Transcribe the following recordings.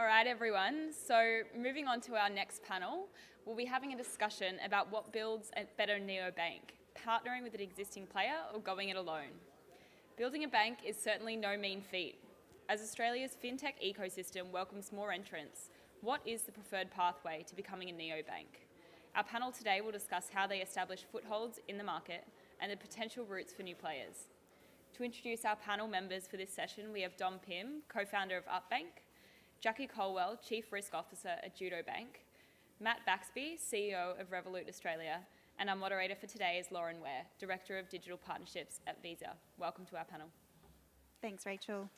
All right, everyone. So moving on to our next panel, we'll be having a discussion about what builds a better neobank, partnering with an existing player or going it alone. Building a bank is certainly no mean feat. As Australia's FinTech ecosystem welcomes more entrants, what is the preferred pathway to becoming a neobank? Our panel today will discuss how they establish footholds in the market and the potential routes for new players. To introduce our panel members for this session, we have Dom Pym, co-founder of Upbank, Jacqui Colwell, Chief Risk Officer at Judo Bank, Matt Baxby, CEO of Revolut Australia, and our moderator for today is Lauren Ware, Director of Digital Partnerships at Visa. Welcome to our panel. Thanks, Rachel.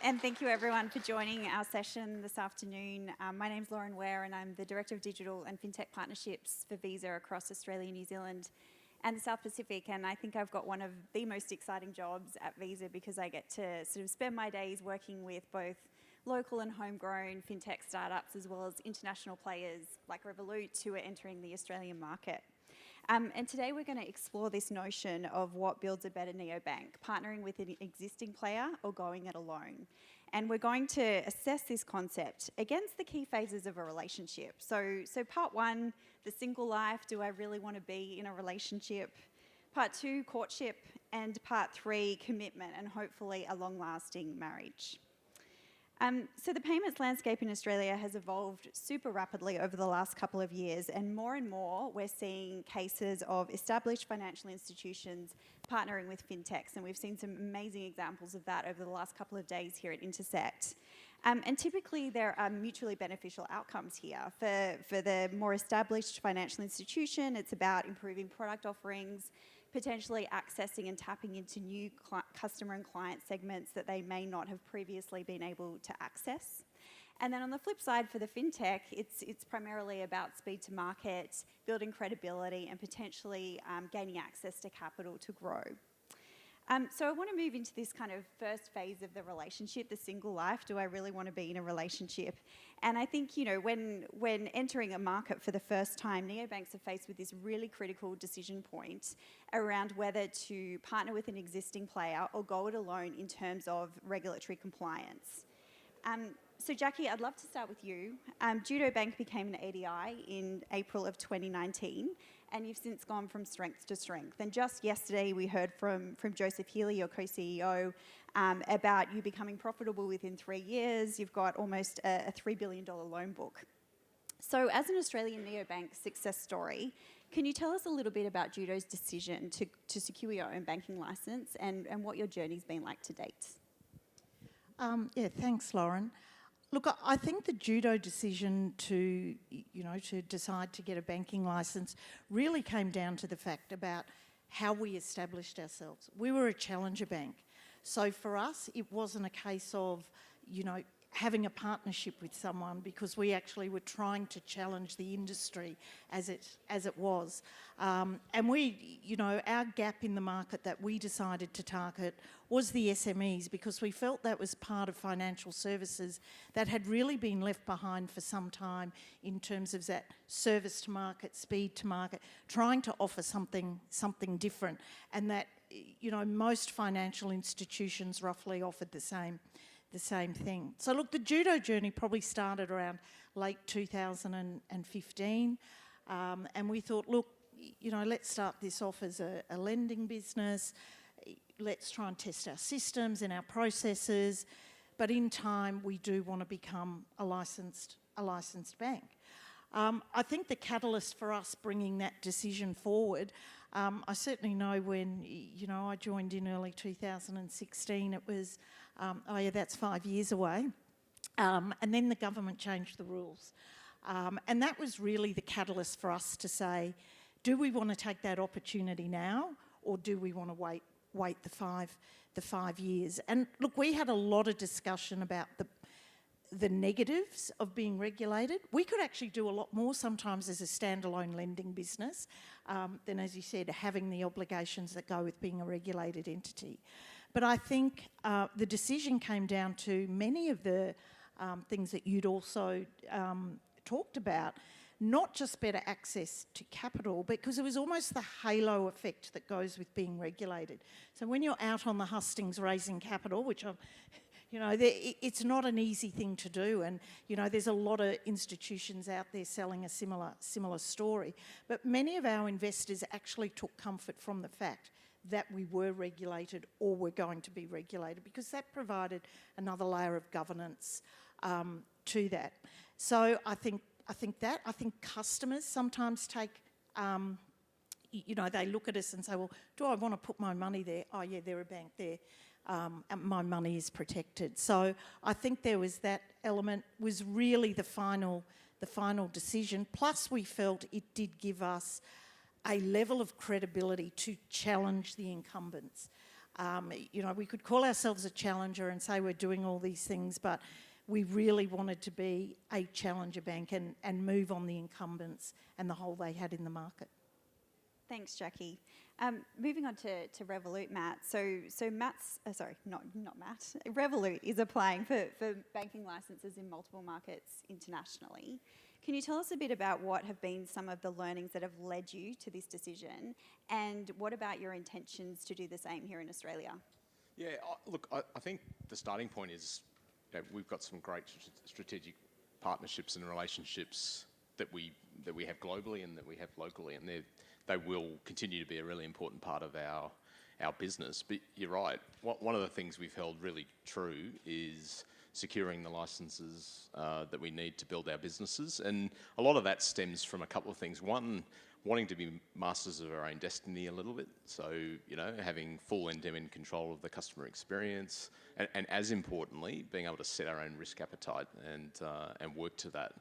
And thank you everyone for joining our session this afternoon. My name's Lauren Ware and I'm the Director of Digital and FinTech Partnerships for Visa across Australia, New Zealand and the South Pacific, and I think I've got one of the most exciting jobs at Visa because I get to sort of spend my days working with both local and homegrown FinTech startups as well as international players like Revolut who are entering the Australian market. And today we're going to explore this notion of what builds a better neobank, partnering with an existing player or going it alone. And we're going to assess this concept against the key phases of a relationship. So part one, the single life, do I really want to be in a relationship? Part two, courtship, and part three, commitment, and hopefully a long-lasting marriage. So the payments landscape in Australia has evolved super rapidly over the last couple of years, and more we're seeing cases of established financial institutions partnering with fintechs, and we've seen some amazing examples of that over the last couple of days here at Intersect. And typically there are mutually beneficial outcomes here. For the more established financial institution, it's about improving product offerings, potentially accessing and tapping into new customer and client segments that they may not have previously been able to access. And then on the flip side, for the fintech, it's primarily about speed to market, building credibility, and potentially gaining access to capital to grow. So I want to move into this kind of first phase of the relationship, the single life. Do I really want to be in a relationship? And I think, you know, when entering a market for the first time, neobanks are faced with this really critical decision point around whether to partner with an existing player or go it alone in terms of regulatory compliance. So Jacqui, I'd love to start with you. Judo Bank became an ADI in April of 2019, and you've since gone from strength to strength. And just yesterday we heard from Joseph Healy, your co-CEO, about you becoming profitable within 3 years. You've got almost a $3 billion loan book. So as an Australian neobank success story, can you tell us a little bit about Judo's decision to secure your own banking licence and what your journey's been like to date? Yeah, thanks, Lauren. Look, I think the Judo decision to decide to get a banking licence really came down to the fact about how we established ourselves. We were a challenger bank. So for us, it wasn't a case of, having a partnership with someone because we actually were trying to challenge the industry as it was. And we, our gap in the market that we decided to target was the SMEs because we felt that was part of financial services that had really been left behind for some time in terms of that service to market, speed to market, trying to offer something different, and that, most financial institutions roughly offered the same thing. So look, the Judo journey probably started around late 2015, and we thought, look, let's start this off as a lending business. Let's try and test our systems and our processes, but in time we do want to become a licensed bank. I think the catalyst for us bringing that decision forward, I certainly know when, I joined in early 2016, it was, that's 5 years away. And then the government changed the rules. And that was really the catalyst for us to say, do we want to take that opportunity now or do we want to wait the 5 years? And look, we had a lot of discussion about the negatives of being regulated. We could actually do a lot more sometimes as a standalone lending business than, as you said, having the obligations that go with being a regulated entity. But I think the decision came down to many of the things that you'd also talked about, not just better access to capital, because it was almost the halo effect that goes with being regulated. So when you're out on the hustings raising capital, which I'm You know, it's not an easy thing to do, and you know, there's a lot of institutions out there selling a similar story. But many of our investors actually took comfort from the fact that we were regulated or were going to be regulated, because that provided another layer of governance to that. So I think customers sometimes take. You know, they look at us and say, well, do I want to put my money there? Oh, yeah, they're a bank there. And my money is protected. So I think there was that element, was really the final decision. Plus we felt it did give us a level of credibility to challenge the incumbents. You know, we could call ourselves a challenger and say we're doing all these things, but we really wanted to be a challenger bank and move on the incumbents and the hold they had in the market. Thanks, Jacqui. Moving on to Revolut, Matt. So Matt's, sorry, not Matt. Revolut is applying for banking licenses in multiple markets internationally. Can you tell us a bit about what have been some of the learnings that have led you to this decision, and what about your intentions to do the same here in Australia? Yeah, look, I think the starting point is, you know, we've got some great strategic partnerships and relationships that we have globally and that we have locally, and they will continue to be a really important part of our business. But you're right, one of the things we've held really true is securing the licenses that we need to build our businesses, and a lot of that stems from a couple of things. One, wanting to be masters of our own destiny a little bit, so you know, having full end-to-end control of the customer experience, and as importantly, being able to set our own risk appetite and work to that.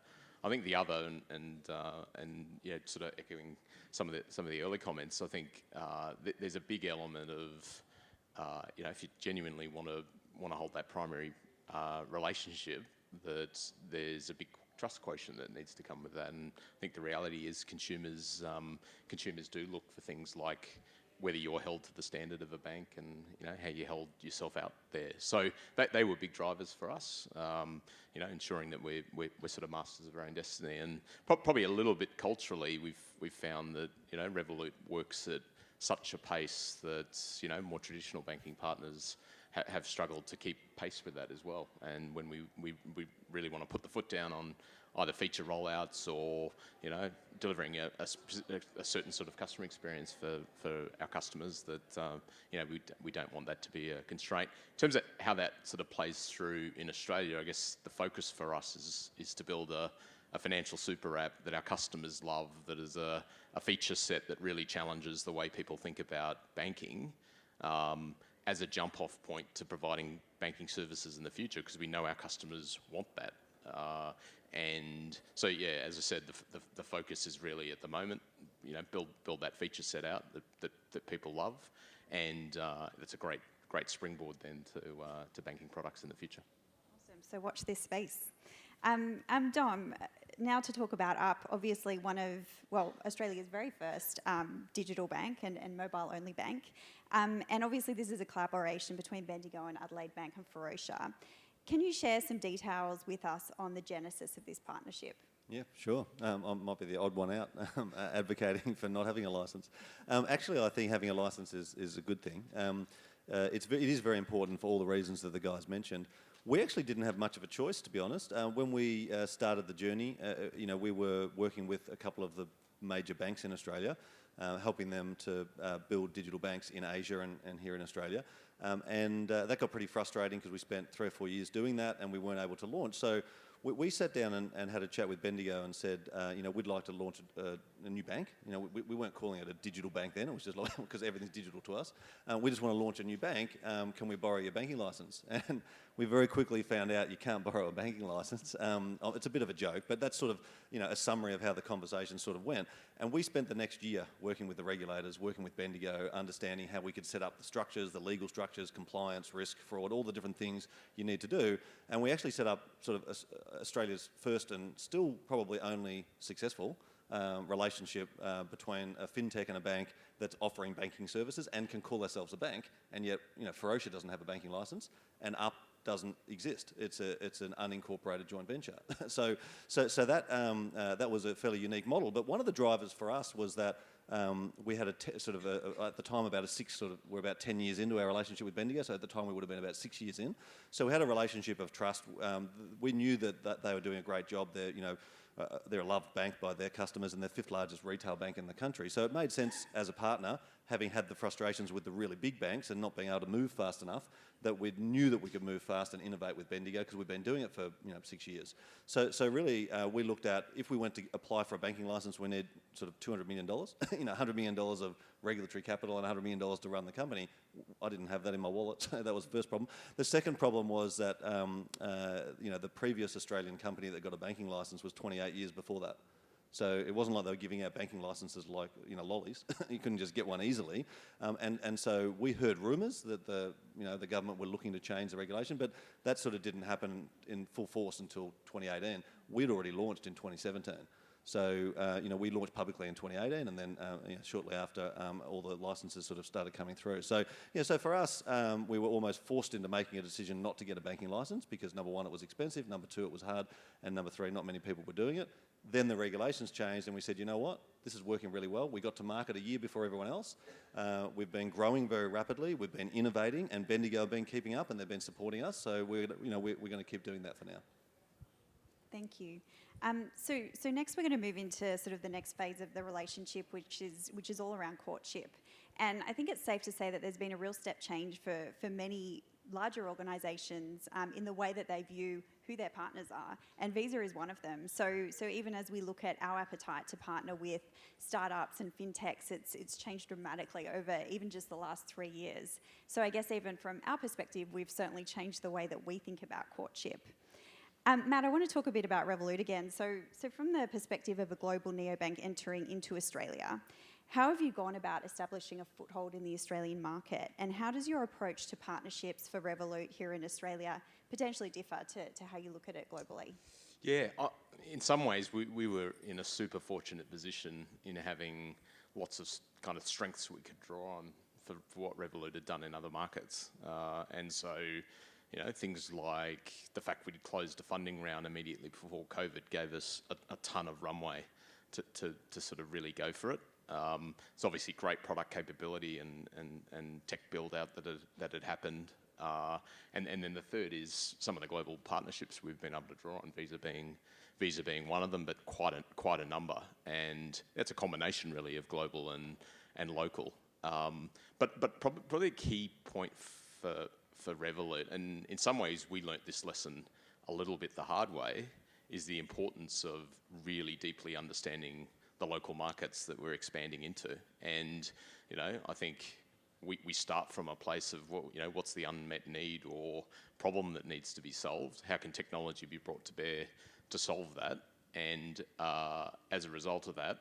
I think the other, and yeah, sort of echoing some of the early comments, I think there's a big element of you know, if you genuinely want to hold that primary relationship, that there's a big trust quotient that needs to come with that. And I think the reality is consumers do look for things like whether you're held to the standard of a bank and, you know, how you held yourself out there. So they were big drivers for us, you know, ensuring that we're sort of masters of our own destiny. And probably a little bit culturally, we've found that, you know, Revolut works at such a pace that, you know, more traditional banking partners have struggled to keep pace with that as well. And when we really want to put the foot down on either feature rollouts or, you know, delivering a certain sort of customer experience for our customers, that, you know, we don't want that to be a constraint. In terms of how that sort of plays through in Australia, I guess the focus for us is to build a financial super app that our customers love, that is a feature set that really challenges the way people think about banking, as a jump-off point to providing banking services in the future, because we know our customers want that. And so, yeah, as I said, the focus is really at the moment, you know, build that feature set out that people love, and it's a great springboard then to banking products in the future. Awesome. So watch this space. Dom, now to talk about Up, obviously Australia's very first digital bank and mobile-only bank. And obviously this is a collaboration between Bendigo and Adelaide Bank and Ferocia. Can you share some details with us on the genesis of this partnership? Yeah, sure. I might be the odd one out advocating for not having a licence. Actually, I think having a licence is a good thing. It is very important for all the reasons that the guys mentioned. We actually didn't have much of a choice, to be honest. When we started the journey, you know, we were working with a couple of the major banks in Australia, helping them to build digital banks in Asia and here in Australia. And that got pretty frustrating because we spent 3 or 4 years doing that and we weren't able to launch. So we sat down and had a chat with Bendigo and said, you know, we'd like to launch a new bank. You know, we weren't calling it a digital bank then. It was just like, because everything's digital to us. We just want to launch a new bank. Can we borrow your banking licence? And we very quickly found out you can't borrow a banking licence. It's a bit of a joke, but that's sort of, you know, a summary of how the conversation sort of went. And we spent the next year working with the regulators, working with Bendigo, understanding how we could set up the structures, the legal structures, compliance, risk, fraud, all the different things you need to do. And we actually set up sort of Australia's first and still probably only successful relationship between a FinTech and a bank that's offering banking services and can call themselves a bank, and yet, you know, Ferocia doesn't have a banking licence, and Up doesn't exist. It's an unincorporated joint venture. so that was a fairly unique model. But one of the drivers for us was that We had at the time we're about 10 years into our relationship with Bendigo, so at the time we would have been about 6 years in. So we had a relationship of trust. We knew that they were doing a great job. They're a loved bank by their customers and they're fifth largest retail bank in the country. So it made sense as a partner, having had the frustrations with the really big banks and not being able to move fast enough, that we knew that we could move fast and innovate with Bendigo because we've been doing it for 6 years. So really we looked at, if we went to apply for a banking license, we need sort of $200 million, $100 million of regulatory capital and $100 million to run the company. I didn't have that in my wallet, so that was the first problem. The second problem was that the previous Australian company that got a banking license was 28 years before that. So it wasn't like they were giving out banking licenses like lollies. You couldn't just get one easily. And so we heard rumours that the government were looking to change the regulation, but that sort of didn't happen in full force until 2018. We'd already launched in 2017. So we launched publicly in 2018, and then shortly after, all the licenses sort of started coming through. So so for us, we were almost forced into making a decision not to get a banking license because number one, it was expensive. Number two, it was hard, and number three, not many people were doing it. Then the regulations changed, and we said, you know what, this is working really well. We got to market a year before everyone else. We've been growing very rapidly. We've been innovating, and Bendigo have been keeping up, and they've been supporting us. So we're going to keep doing that for now. Thank you. So next we're going to move into sort of the next phase of the relationship, which is all around courtship. And I think it's safe to say that there's been a real step change for many larger organisations in the way that they view who their partners are, and Visa is one of them. So even as we look at our appetite to partner with startups and FinTechs, it's changed dramatically over even just the last 3 years. So I guess even from our perspective, we've certainly changed the way that we think about courtship. Matt, I want to talk a bit about Revolut again. So from the perspective of a global neobank entering into Australia, how have you gone about establishing a foothold in the Australian market? And how does your approach to partnerships for Revolut here in Australia potentially differ to how you look at it globally? Yeah, in some ways we were in a super fortunate position in having lots of kind of strengths we could draw on for what Revolut had done in other markets. And so, things like the fact we'd closed a funding round immediately before COVID gave us a ton of runway to sort of really go for it. It's obviously great product capability and tech build out that had happened. And then the third is some of the global partnerships we've been able to draw on, Visa being one of them, but quite a number. And it's a combination really of global and local. But probably a key point for Revolut, and in some ways we learnt this lesson a little bit the hard way, is the importance of really deeply understanding the local markets that we're expanding into. And I think we start from a place of what's the unmet need or problem that needs to be solved. How can technology be brought to bear to solve that? And as a result of that,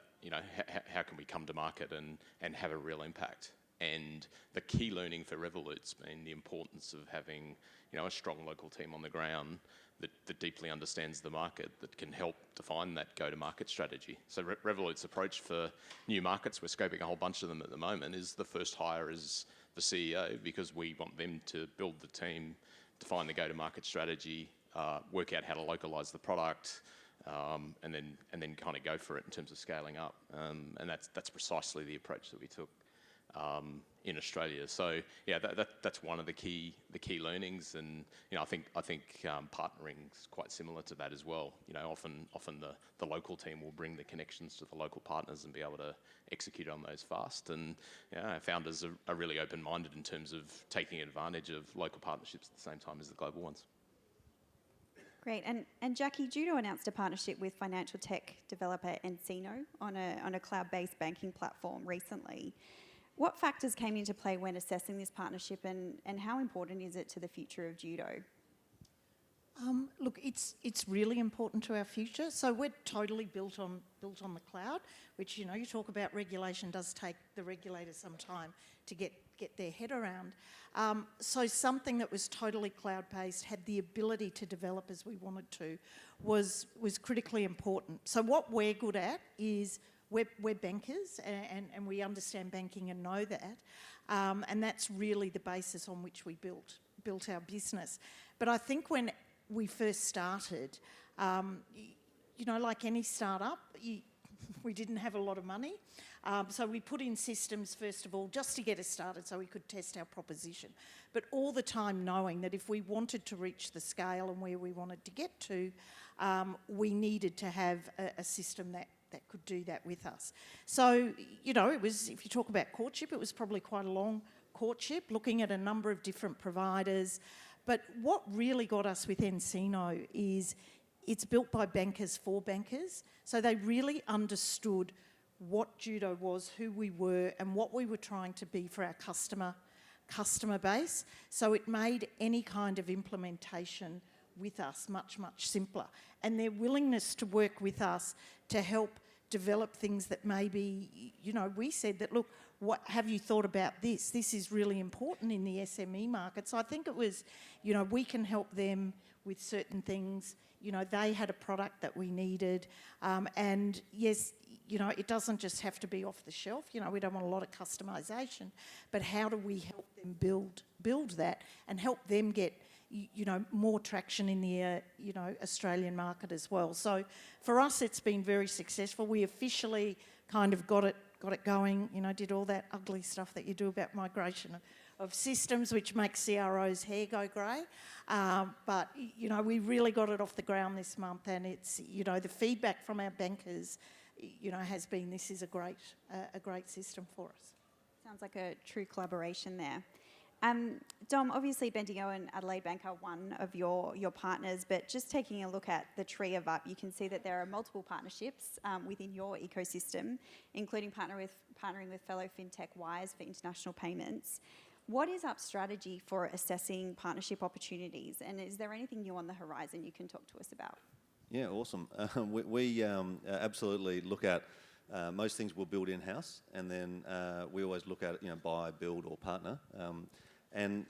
how can we come to market and have a real impact? And the key learning for Revolut's been the importance of having, a strong local team on the ground that deeply understands the market, that can help define that go-to-market strategy. So Revolut's approach for new markets, we're scoping a whole bunch of them at the moment, is the first hire is the CEO, because we want them to build the team, define the go-to-market strategy, work out how to localise the product, and then kind of go for it in terms of scaling up. And that's precisely the approach that we took in Australia. So yeah, that's one of the key learnings, and I think partnering is quite similar to that as well. Often the local team will bring the connections to the local partners and be able to execute on those fast. And our founders are really open-minded in terms of taking advantage of local partnerships at the same time as the global ones. Great. And Jacqui, Judo announced a partnership with financial tech developer Encino on a cloud-based banking platform recently. What factors came into play when assessing this partnership, and how important is it to the future of Judo? Look, it's really important to our future. So we're totally built on the cloud, which you talk about regulation does take the regulators some time to get their head around. So something that was totally cloud-based, had the ability to develop as we wanted to, was critically important. So what we're good at is we're bankers and we understand banking and know that, and that's really the basis on which we built our business. But I think when we first started, like any startup, we didn't have a lot of money. So we put in systems, first of all, just to get us started so we could test our proposition. But all the time knowing that if we wanted to reach the scale and where we wanted to get to, we needed to have a system that could do that with us. So, you know, it was, if you talk about courtship, it was probably quite a long courtship, looking at a number of different providers. But what really got us with Encino is it's built by bankers for bankers. So they really understood what Judo was, who we were, and what we were trying to be for our customer base. So it made any kind of implementation with us much, much simpler. And their willingness to work with us to help develop things that maybe, you know, we said that, look, what have you thought about this? This is really important in the SME market. So I think it was, you know, we can help them with certain things. You know, they had a product that we needed. And yes, you know, it doesn't just have to be off the shelf. You know, we don't want a lot of customisation. But how do we help them build that and help them get, you know, more traction in the, you know, Australian market as well. So for us, it's been very successful. We officially kind of got it going, you know, did all that ugly stuff that you do about migration of systems, which makes CRO's hair go grey. But, you know, we really got it off the ground this month, and it's, you know, the feedback from our bankers, you know, has been this is a great system for us. Sounds like a true collaboration there. Dom, obviously Bendigo and Adelaide Bank are one of your partners, but just taking a look at the tree of Up, you can see that there are multiple partnerships within your ecosystem, including partnering with fellow FinTech Ware for international payments. What is Up's strategy for assessing partnership opportunities, and is there anything new on the horizon you can talk to us about? Yeah, awesome. We absolutely look at most things we'll build in-house, and then we always look at, you know, buy, build or partner. And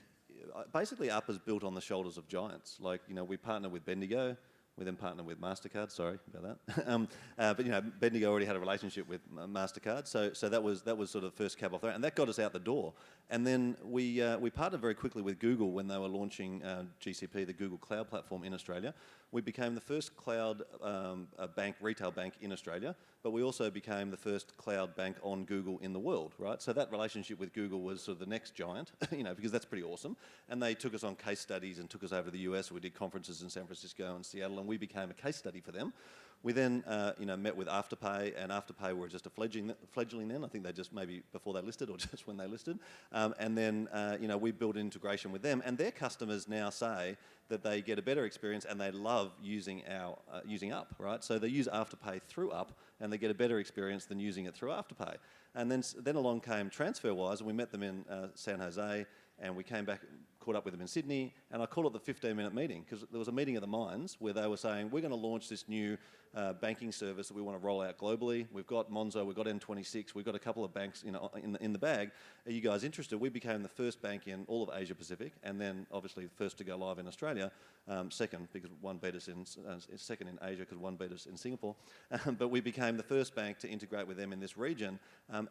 basically Up is built on the shoulders of giants. Like, you know, we partner with Bendigo, we then partner with MasterCard, sorry about that. But, you know, Bendigo already had a relationship with MasterCard, so that was sort of the first cab off there, and that got us out the door. And then we partnered very quickly with Google when they were launching GCP, the Google Cloud Platform in Australia. We became the first cloud retail bank in Australia, but we also became the first cloud bank on Google in the world, right? So that relationship with Google was sort of the next giant, you know, because that's pretty awesome. And they took us on case studies and took us over to the US. We did conferences in San Francisco and Seattle, and we became a case study for them. We then, you know, met with Afterpay, and Afterpay were just a fledgling then. I think they just maybe before they listed or just when they listed. And then, you know, we built integration with them, and their customers now say that they get a better experience and they love using using Up, right? So they use Afterpay through Up, and they get a better experience than using it through Afterpay. And then along came TransferWise, and we met them in San Jose, and we came back, caught up with them in Sydney, and I call it the 15-minute meeting, because there was a meeting of the minds where they were saying, we're going to launch this new banking service that we want to roll out globally. We've got Monzo, we've got N26, we've got a couple of banks, you know, in the bag. Are you guys interested? We became the first bank in all of Asia Pacific, and then obviously first to go live in Australia, second because one beat us second in Asia because one beat us in Singapore. But we became the first bank to integrate with them in this region.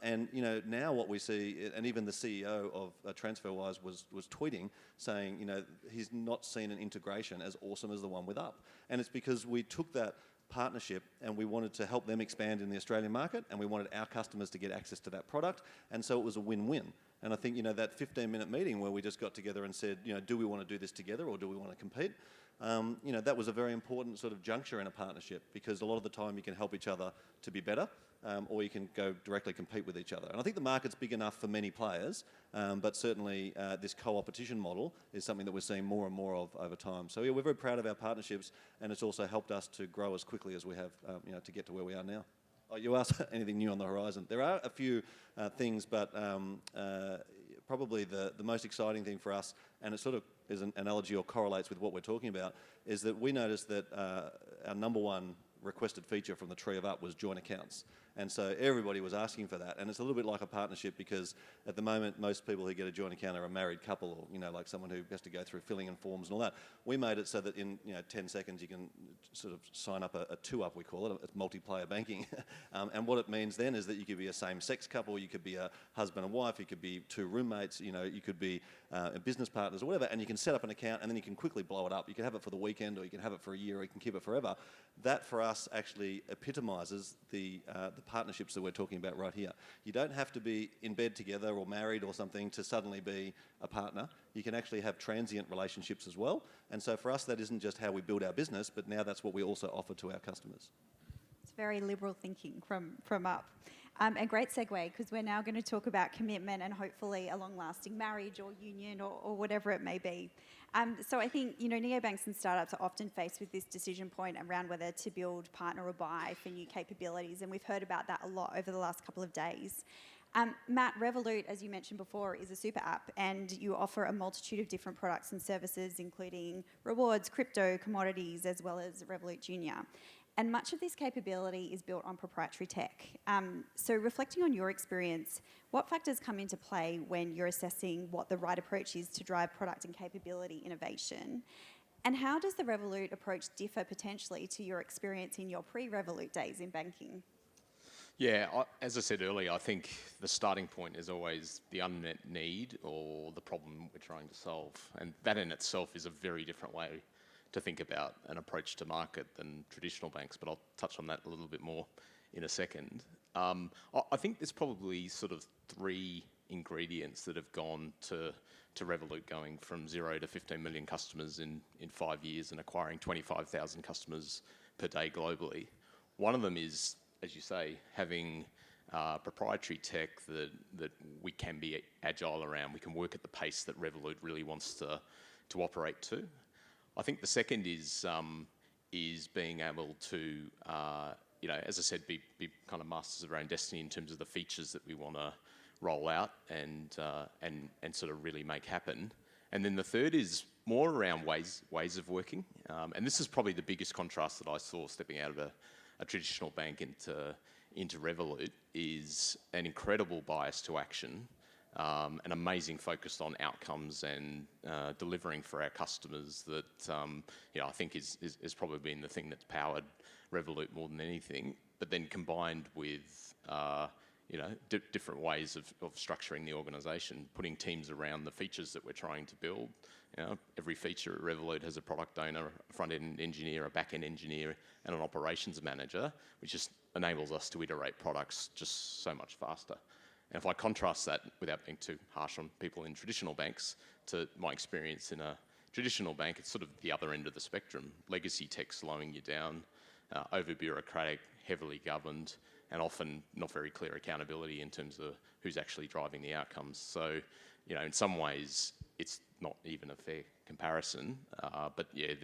And you know, now what we see, and even the CEO of TransferWise was tweeting saying, you know, he's not seen an integration as awesome as the one with Up. And it's because we took that partnership and we wanted to help them expand in the Australian market, and we wanted our customers to get access to that product, and so it was a win-win. And I think, you know, that 15-minute meeting where we just got together and said, you know, do we want to do this together or do we want to compete? You know, that was a very important sort of juncture in a partnership, because a lot of the time you can help each other to be better, or you can go directly compete with each other. And I think the market's big enough for many players, but certainly this co-opetition model is something that we're seeing more and more of over time. So yeah, we're very proud of our partnerships, and it's also helped us to grow as quickly as we have, you know, to get to where we are now. Oh, you asked anything new on the horizon. There are a few things, but probably the most exciting thing for us, and it sort of is an analogy or correlates with what we're talking about, is that we noticed that our number one requested feature from the tree of Up was joint accounts. And so everybody was asking for that. And it's a little bit like a partnership, because at the moment, most people who get a joint account are a married couple, or, you know, like someone who has to go through filling in forms and all that. We made it so that in, you know, 10 seconds you can sort of sign up a two-up, we call it. It's multiplayer banking. And what it means then is that you could be a same-sex couple, you could be a husband and wife, you could be two roommates, you know, you could be business partners or whatever, and you can set up an account and then you can quickly blow it up. You can have it for the weekend, or you can have it for a year, or you can keep it forever. That for us actually epitomises the the partnerships that we're talking about right here. You don't have to be in bed together or married or something to suddenly be a partner. You can actually have transient relationships as well. And so for us, that isn't just how we build our business, but now that's what we also offer to our customers. It's very liberal thinking from up. A great segue, because we're now going to talk about commitment and hopefully a long-lasting marriage or union or whatever it may be. So I think, neobanks and startups are often faced with this decision point around whether to build, partner or buy for new capabilities, and we've heard about that a lot over the last couple of days. Matt, Revolut, as you mentioned before, is a super app, and you offer a multitude of different products and services, including rewards, crypto, commodities, as well as Revolut Junior. And much of this capability is built on proprietary tech. So reflecting on your experience, what factors come into play when you're assessing what the right approach is to drive product and capability innovation? And how does the Revolut approach differ potentially to your experience in your pre-Revolut days in banking? Yeah, as I said earlier, I think the starting point is always the unmet need or the problem we're trying to solve. And that in itself is a very different way to think about an approach to market than traditional banks, but I'll touch on that a little bit more in a second. I think there's probably sort of three ingredients that have gone to Revolut going from 0 to 15 million customers in 5 years and acquiring 25,000 customers per day globally. One of them is, as you say, having proprietary tech that we can be agile around. We can work at the pace that Revolut really wants to operate to. I think the second is being able to, as I said, be kind of masters of our own destiny in terms of the features that we want to roll out and sort of really make happen. And then the third is more around ways of working. And this is probably the biggest contrast that I saw stepping out of a traditional bank into Revolut is an incredible bias to action. An amazing focus on outcomes and delivering for our customers that I think is probably been the thing that's powered Revolut more than anything. But then combined with different ways of structuring the organisation, putting teams around the features that we're trying to build. Every feature at Revolut has a product owner, a front-end engineer, a back-end engineer, and an operations manager, which just enables us to iterate products just so much faster. And if I contrast that, without being too harsh on people in traditional banks, to my experience in a traditional bank, it's sort of the other end of the spectrum. Legacy tech slowing you down, over-bureaucratic, heavily governed, and often not very clear accountability in terms of who's actually driving the outcomes. So, in some ways, it's not even a fair comparison, but yeah,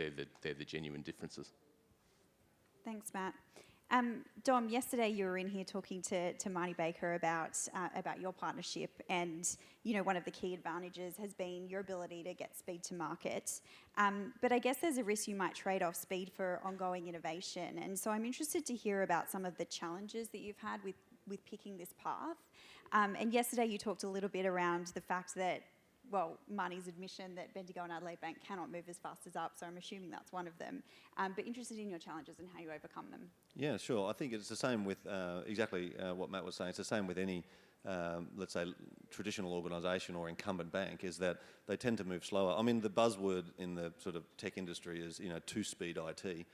they're the genuine differences. Thanks, Matt. Dom, yesterday you were in here talking to Marty Baker about your partnership, and one of the key advantages has been your ability to get speed to market. But I guess there's a risk you might trade off speed for ongoing innovation, and so I'm interested to hear about some of the challenges that you've had with picking this path. And yesterday you talked a little bit around the fact that, well, Marty's admission that Bendigo and Adelaide Bank cannot move as fast as Up, so I'm assuming that's one of them. But interested in your challenges and how you overcome them. Yeah, sure. I think it's the same with exactly what Matt was saying. It's the same with any, let's say, traditional organisation or incumbent bank, is that they tend to move slower. I mean, the buzzword in the sort of tech industry is, two-speed IT,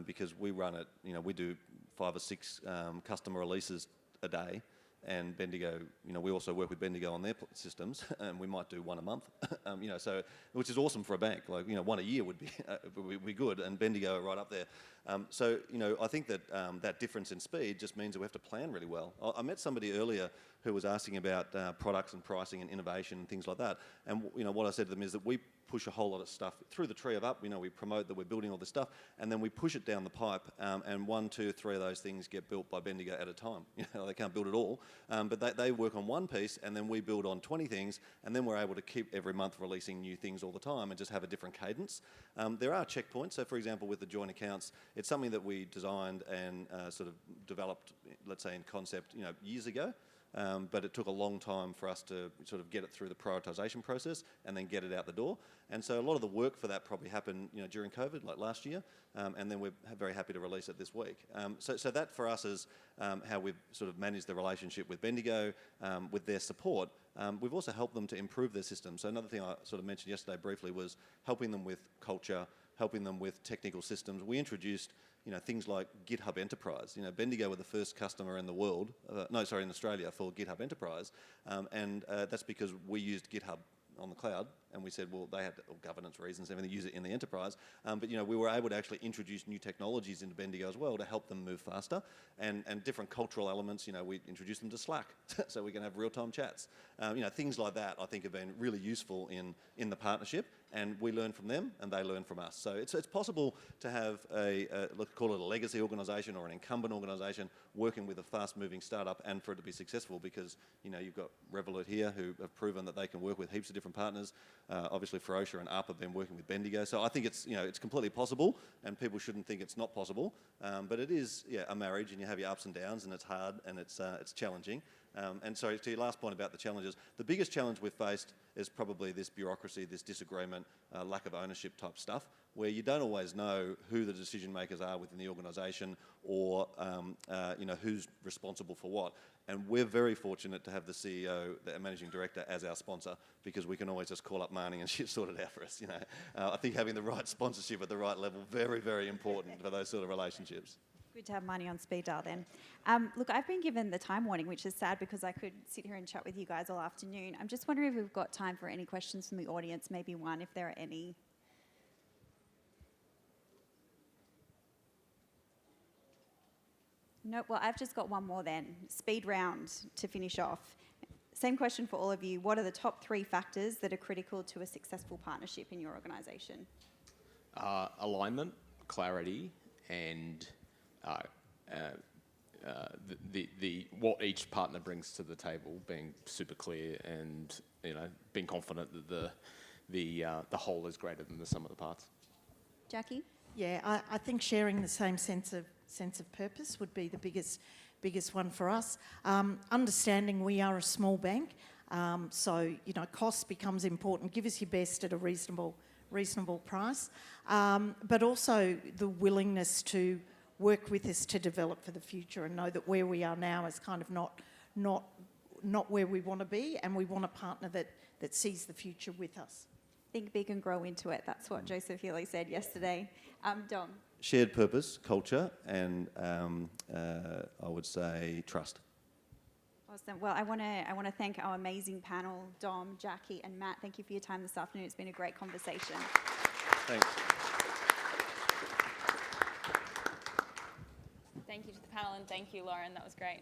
because we run it, we do 5 or 6 customer releases a day. And Bendigo, we also work with Bendigo on their systems, and we might do one a month, so which is awesome for a bank. Like, one a year would be good, and Bendigo are right up there. So, I think that that difference in speed just means that we have to plan really well. I met somebody earlier who was asking about products and pricing and innovation and things like that. And what I said to them is that we push a whole lot of stuff through the tree of Up. We promote that we're building all this stuff, and then we push it down the pipe. And 1, 2, 3 of those things get built by Bendigo at a time. They can't build it all, but they work on one piece, and then we build on 20 things, and then we're able to keep every month releasing new things all the time and just have a different cadence. There are checkpoints. So, for example, with the joint accounts, it's something that we designed and sort of developed, let's say, in concept, years ago. But it took a long time for us to sort of get it through the prioritisation process and then get it out the door. And so a lot of the work for that probably happened, during COVID, like last year, and then we're very happy to release it this week. So that for us is how we've sort of managed the relationship with Bendigo, with their support. We've also helped them to improve their system. So another thing I sort of mentioned yesterday briefly was helping them with culture, helping them with technical systems. We introduced things like GitHub Enterprise. Bendigo were the first customer in the world, in Australia for GitHub Enterprise, and that's because we used GitHub on the cloud, and we said, well, they had governance reasons, everything, use it in the enterprise. But we were able to actually introduce new technologies into Bendigo as well to help them move faster, and different cultural elements. We introduced them to Slack, so we can have real-time chats. Things like that I think have been really useful in the partnership, and we learn from them, and they learn from us. So it's possible to have let's call it a legacy organisation or an incumbent organisation working with a fast-moving startup, and for it to be successful, because you've got Revolut here who have proven that they can work with heaps of different partners. Obviously, Ferocia and ARP have been working with Bendigo, so I think it's completely possible, and people shouldn't think it's not possible. But it is a marriage, and you have your ups and downs, and it's hard, and it's challenging. And so, to your last point about the challenges, the biggest challenge we've faced is probably this bureaucracy, this disagreement, lack of ownership type stuff, where you don't always know who the decision makers are within the organisation, or who's responsible for what. And we're very fortunate to have the CEO, the managing director, as our sponsor, because we can always just call up Marnie and she'll sort it out for us. I think having the right sponsorship at the right level, very, very important for those sort of relationships. Good to have money on speed dial then. Look, I've been given the time warning, which is sad because I could sit here and chat with you guys all afternoon. I'm just wondering if we've got time for any questions from the audience, maybe one if there are any. No, well, I've just got one more then. Speed round to finish off. Same question for all of you. What are the top 3 factors that are critical to a successful partnership in your organisation? Alignment, clarity, and the what each partner brings to the table being super clear, and being confident that the whole is greater than the sum of the parts. Jacqui? Yeah, I think sharing the same sense of purpose would be the biggest one for us. Understanding we are a small bank, so cost becomes important. Give us your best at a reasonable price, but also the willingness to work with us to develop for the future, and know that where we are now is kind of not where we want to be, and we want a partner that sees the future with us. Think big and grow into it. That's what Joseph Healy said yesterday. Dom? Shared purpose, culture, and I would say trust. Awesome. Well, I want to thank our amazing panel, Dom, Jacqui, and Matt. Thank you for your time this afternoon. It's been a great conversation. Thanks. Thank you to the panel, and thank you, Lauren. That was great.